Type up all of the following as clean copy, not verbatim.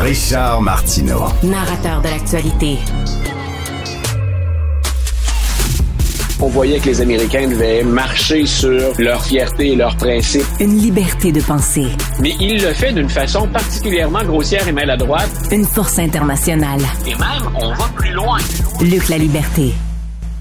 Richard Martineau. Narrateur de l'actualité. On voyait que les Américains devaient marcher sur leur fierté et leurs principes. Une liberté de penser. Mais il le fait d'une façon particulièrement grossière et maladroite. Une force internationale. Et même, on va plus loin. Luc La Liberté.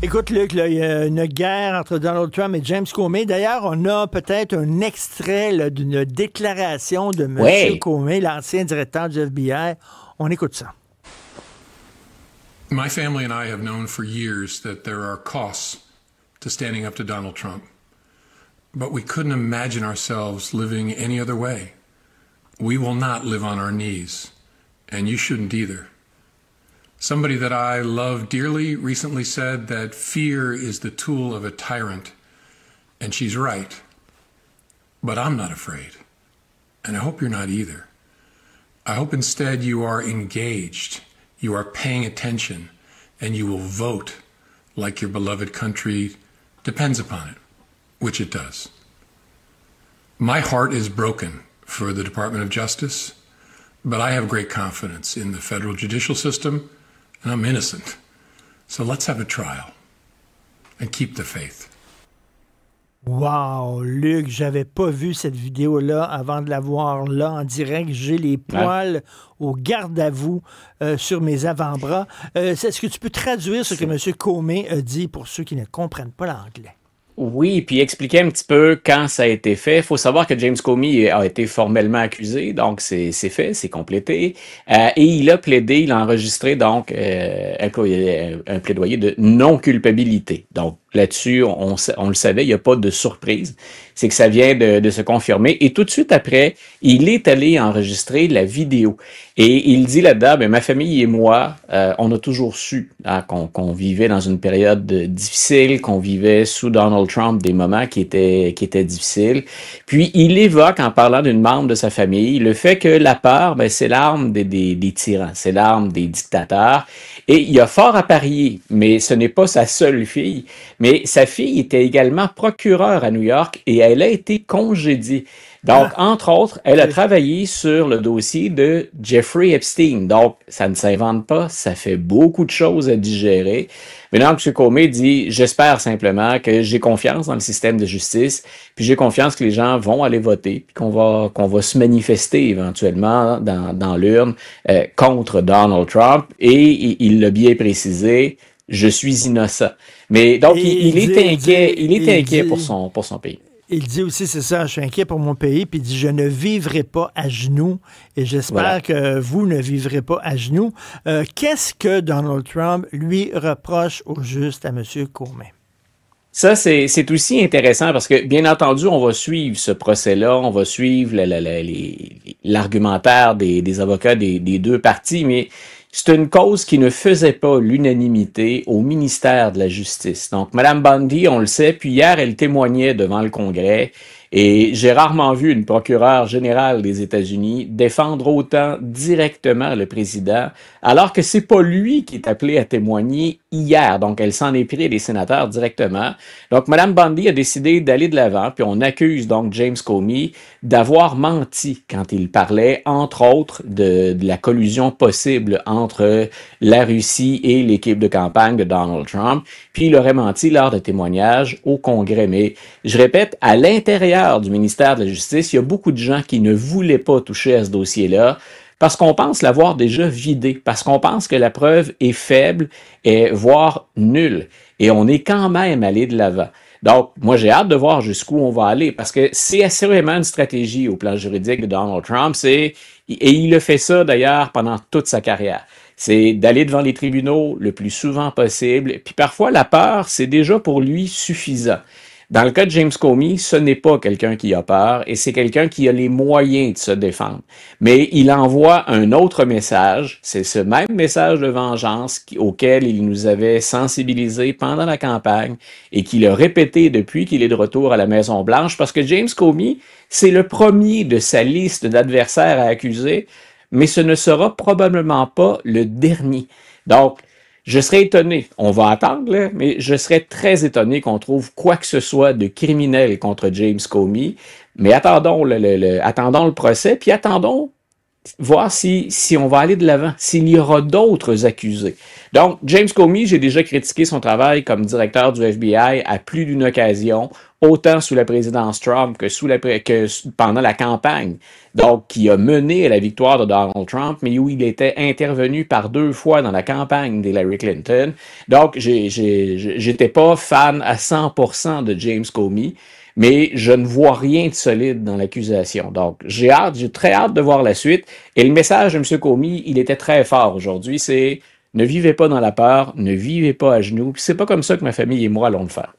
Écoute, Luc, là, il y a une guerre entre Donald Trump et James Comey. D'ailleurs, on a peut-être un extrait là, d'une déclaration de M. Comey, l'ancien directeur du FBI. On écoute ça. My family and I have known for years that there are costs to standing up to Donald Trump. But we couldn't imagine ourselves living any other way. We will not live on our knees, and you shouldn't either. Somebody that I love dearly recently said that fear is the tool of a tyrant, and she's right. But I'm not afraid, and I hope you're not either. I hope instead you are engaged, you are paying attention, and you will vote like your beloved country depends upon it, which it does. My heart is broken for the Department of Justice, but I have great confidence in the federal judicial system, and I'm innocent. So let's have a trial and keep the faith. Wow, Luc, j'avais pas vu cette vidéo-là avant de la voir là en direct. J'ai les poils au garde-à-vous sur mes avant-bras. Est-ce que tu peux traduire ce que M. Comey a dit pour ceux qui ne comprennent pas l'anglais? Oui, puis expliquer un petit peu quand ça a été fait. Il faut savoir que James Comey a été formellement accusé, donc c'est fait, c'est complété. Et il a plaidé, il a enregistré donc un plaidoyer de non-culpabilité. Donc là-dessus, on le savait, il n'y a pas de surprise. C'est que ça vient de se confirmer. Et tout de suite après, il est allé enregistrer la vidéo. Et il dit là-dedans, ma famille et moi, on a toujours su qu'on vivait dans une période difficile, qu'on vivait sous Donald Trump des moments qui étaient difficiles. Puis il évoque, en parlant d'une membre de sa famille, le fait que la peur, c'est l'arme des tyrans, c'est l'arme des dictateurs. Et il a fort à parier, mais ce n'est pas sa seule fille. Mais sa fille était également procureure à New York et elle a été congédiée. Donc, entre autres, elle a travaillé sur le dossier de Jeffrey Epstein. Donc, ça ne s'invente pas, ça fait beaucoup de choses à digérer. Maintenant, M. Comey dit, j'espère simplement que j'ai confiance dans le système de justice, puis j'ai confiance que les gens vont aller voter, puis qu'on va se manifester éventuellement dans l'urne contre Donald Trump. Et il l'a bien précisé, je suis innocent. Mais donc, il est inquiet pour son pays. Il dit aussi, c'est ça, je suis inquiet pour mon pays, puis il dit, je ne vivrai pas à genoux, et j'espère que vous ne vivrez pas à genoux. Qu'est-ce que Donald Trump lui reproche au juste à M. Comey? Ça, c'est aussi intéressant parce que, bien entendu, on va suivre ce procès-là, on va suivre l'argumentaire des avocats des deux parties, mais c'est une cause qui ne faisait pas l'unanimité au ministère de la Justice. Donc, Mme Bundy, on le sait, puis hier, elle témoignait devant le Congrès. Et j'ai rarement vu une procureure générale des États-Unis défendre autant directement le président, alors que c'est pas lui qui est appelé à témoigner hier. Donc, elle s'en est pris des sénateurs directement. Donc, Mme Bundy a décidé d'aller de l'avant, puis on accuse donc James Comey d'avoir menti quand il parlait, entre autres, de la collusion possible entre la Russie et l'équipe de campagne de Donald Trump. Puis, il aurait menti lors de témoignages au Congrès. Mais, je répète, à l'intérieur du ministère de la Justice, il y a beaucoup de gens qui ne voulaient pas toucher à ce dossier-là parce qu'on pense l'avoir déjà vidé, parce qu'on pense que la preuve est faible, voire nulle. Et on est quand même allé de l'avant. Donc, moi, j'ai hâte de voir jusqu'où on va aller parce que c'est assurément une stratégie au plan juridique de Donald Trump. Et il a fait ça, d'ailleurs, pendant toute sa carrière. C'est d'aller devant les tribunaux le plus souvent possible. Puis parfois, la peur, c'est déjà pour lui suffisant. Dans le cas de James Comey, ce n'est pas quelqu'un qui a peur et c'est quelqu'un qui a les moyens de se défendre. Mais il envoie un autre message, c'est ce même message de vengeance auquel il nous avait sensibilisés pendant la campagne et qu'il a répété depuis qu'il est de retour à la Maison-Blanche parce que James Comey, c'est le premier de sa liste d'adversaires à accuser, mais ce ne sera probablement pas le dernier. Donc, je serais étonné, on va attendre, là, mais je serais très étonné qu'on trouve quoi que ce soit de criminel contre James Comey. Mais attendons attendons le procès, puis attendons voir si on va aller de l'avant, s'il y aura d'autres accusés. Donc, James Comey, j'ai déjà critiqué son travail comme directeur du FBI à plus d'une occasion, autant sous la présidence Trump que pendant la campagne. Donc, qui a mené à la victoire de Donald Trump, mais où il était intervenu par 2 fois dans la campagne d'Hillary Clinton. Donc, j'étais pas fan à 100% de James Comey, mais je ne vois rien de solide dans l'accusation. Donc, j'ai très hâte de voir la suite. Et le message de M. Comey, il était très fort aujourd'hui, c'est ne vivez pas dans la peur, ne vivez pas à genoux. Puis c'est pas comme ça que ma famille et moi allons le faire.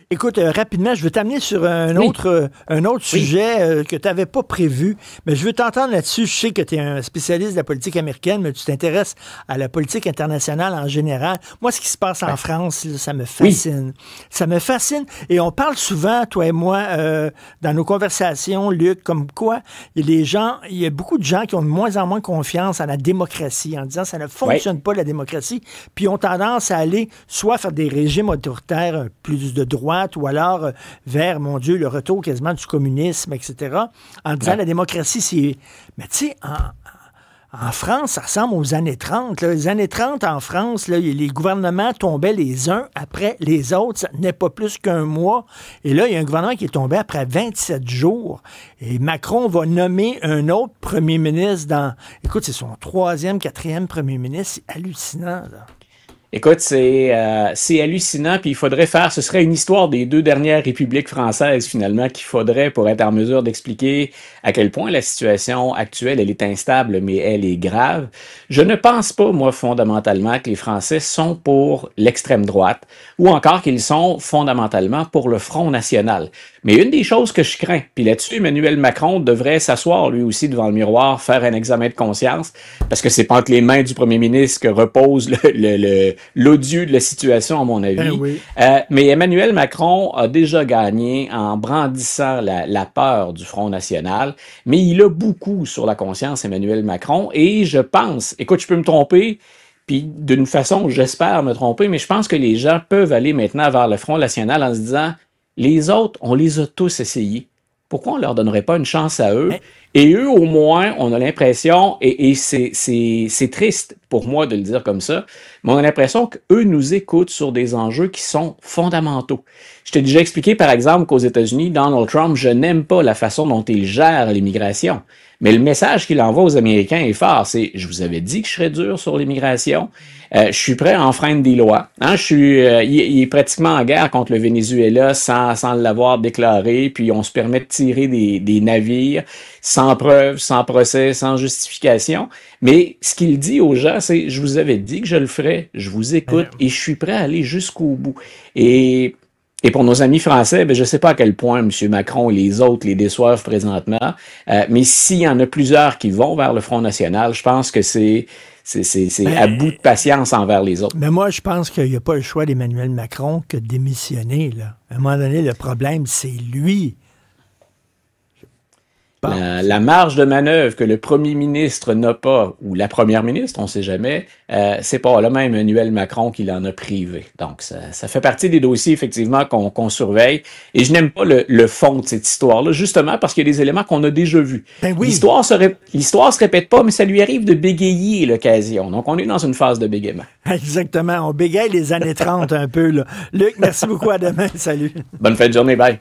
Écoute, rapidement, je veux t'amener sur un autre sujet que tu n'avais pas prévu, mais je veux t'entendre là-dessus. Je sais que tu es un spécialiste de la politique américaine, mais tu t'intéresses à la politique internationale en général. Moi, ce qui se passe en France, là, ça me fascine. Ça me fascine. Et on parle souvent, toi et moi, dans nos conversations, Luc, comme quoi il y a beaucoup de gens qui ont de moins en moins confiance en la démocratie, en disant ça ne fonctionne pas, la démocratie, puis ont tendance à aller soit faire des régimes autoritaires plus de droite, ou alors vers, mon Dieu, le retour quasiment du communisme, etc., en disant la démocratie, c'est... Mais tu sais, en France, ça ressemble aux années 30. Là. Les années 30, en France, là, les gouvernements tombaient les uns après les autres. Ça n'est pas plus qu'un mois. Et là, il y a un gouvernement qui est tombé après 27 jours. Et Macron va nommer un autre premier ministre dans... Écoute, c'est son 3e, 4e premier ministre. C'est hallucinant, là. Écoute, c'est hallucinant, puis ce serait une histoire des 2 dernières républiques françaises, finalement, qu'il faudrait pour être en mesure d'expliquer à quel point la situation actuelle, elle est instable, mais elle est grave. Je ne pense pas, moi, fondamentalement, que les Français sont pour l'extrême droite, ou encore qu'ils sont fondamentalement pour le Front national. Mais une des choses que je crains, puis là-dessus, Emmanuel Macron devrait s'asseoir lui aussi devant le miroir, faire un examen de conscience, parce que c'est pas entre les mains du premier ministre que repose l'odieux de la situation, à mon avis. Oui. Mais Emmanuel Macron a déjà gagné en brandissant la peur du Front national, mais il a beaucoup sur la conscience, Emmanuel Macron, et je pense, écoute, je peux me tromper, puis d'une façon, j'espère me tromper, mais je pense que les gens peuvent aller maintenant vers le Front national en se disant, les autres, on les a tous essayés. Pourquoi on leur donnerait pas une chance à eux? Et eux, au moins, on a l'impression, et c'est triste pour moi de le dire comme ça, mais on a l'impression qu'eux nous écoutent sur des enjeux qui sont fondamentaux. Je t'ai déjà expliqué, par exemple, qu'aux États-Unis, Donald Trump, je n'aime pas la façon dont il gère l'immigration. Mais le message qu'il envoie aux Américains est fort. C'est, je vous avais dit que je serais dur sur l'immigration. Je suis prêt à enfreindre des lois. Hein, il est pratiquement en guerre contre le Venezuela sans l'avoir déclaré. Puis on se permet de tirer des navires sans preuve, sans procès, sans justification. Mais ce qu'il dit aux gens, c'est, je vous avais dit que je le ferais. Je vous écoute et je suis prêt à aller jusqu'au bout. Et pour nos amis français, je ne sais pas à quel point M. Macron et les autres les déçoivent présentement, mais s'il y en a plusieurs qui vont vers le Front national, je pense que c'est à bout de patience envers les autres. Mais moi, je pense qu'il n'y a pas le choix d'Emmanuel Macron que de démissionner. Là. À un moment donné, le problème, c'est lui. La marge de manœuvre que le premier ministre n'a pas, ou la première ministre, on ne sait jamais, c'est pas là même Emmanuel Macron qui l'en a privé. Donc, ça fait partie des dossiers, effectivement, qu'on surveille. Et je n'aime pas le fond de cette histoire-là, justement parce qu'il y a des éléments qu'on a déjà vus. Ben oui. L'histoire se répète pas, mais ça lui arrive de bégayer l'occasion. Donc, on est dans une phase de bégaiement. Exactement. On bégaye les années 30 un peu. Là. Luc, merci beaucoup. À demain. Salut. Bonne fin de journée. Bye.